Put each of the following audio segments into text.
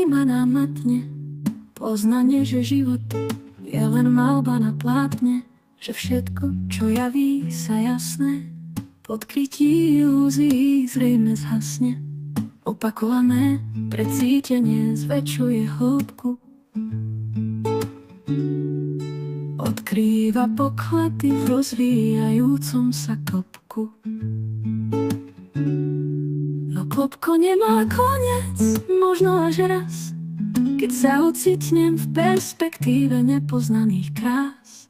kedy ma namatne poznanie, že život je len malba na plátne, že všetko, čo javí sa jasné, pod krytí ilúzií zrejme zhasne. Opakované precítenie zväčšuje hĺbku, odkrýva poklady v rozvíjajúcom sa klopku. No klopko nemá koniec, možno až raz, keď sa ocitnem v perspektíve nepoznaných krás.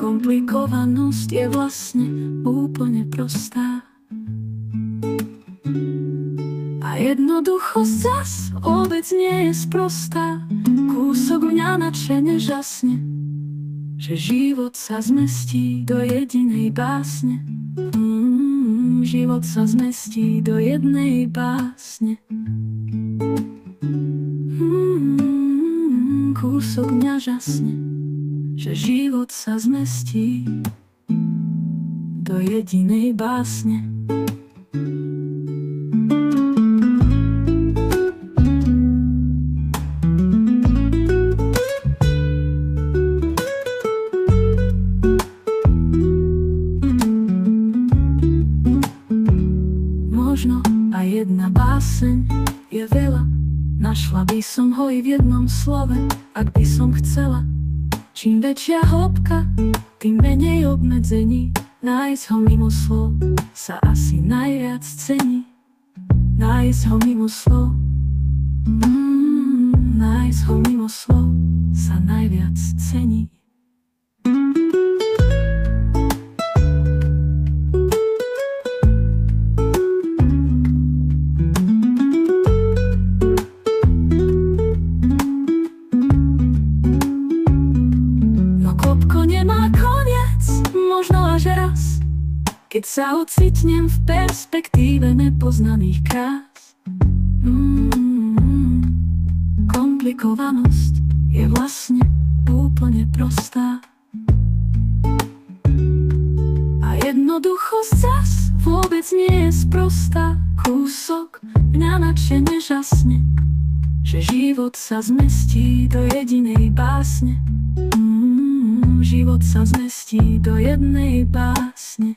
Komplikovanosť je vlastne úplne prostá. A jednoduchosť zas vôbec nie je sprostá. Kúsok mňa nadšene žasne, že život sa zmestí do jedinej básne. Život sa zmestí do jednej básne. Kúsok mňa žasne, že život sa zmestí do jedinej básne. Možno aj jedna báseň je veľa, našla by som ho i v jednom slove, ak by som chcela. Čím väčšia hĺbka, tým menej obmedzení, nájsť ho mimo slov sa asi najviac cení. Nájsť ho mimo slov, nájsť ho mimo slov sa najviac cení. Možno až raz, keď sa ocitnem v perspektíve nepoznaných krás. Komplikovanosť je vlastne úplne prostá. A jednoduchosť zas vôbec nie je sprostá. Kúsok mňa nadšene žasne, že život sa zmestí do jedinej básne. Život sa zmestí do jednej básne.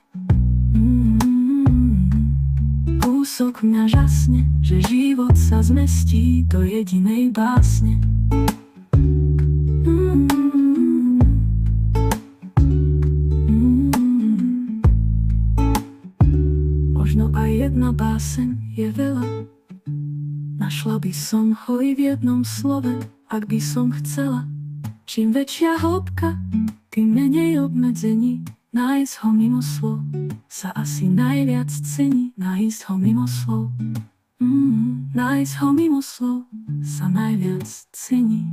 Kúsok mňa žasne, že život sa zmestí do jedinej básne. Možno aj jedna báseň je veľa, našla by som ho i v jednom slove, ak by som chcela. Čím väčšia hĺbka, tým menej obmedzení, nájsť ho mimo slov sa asi najviac cení. Nájsť ho mimo slov, nájsť ho mimo slov sa najviac cení.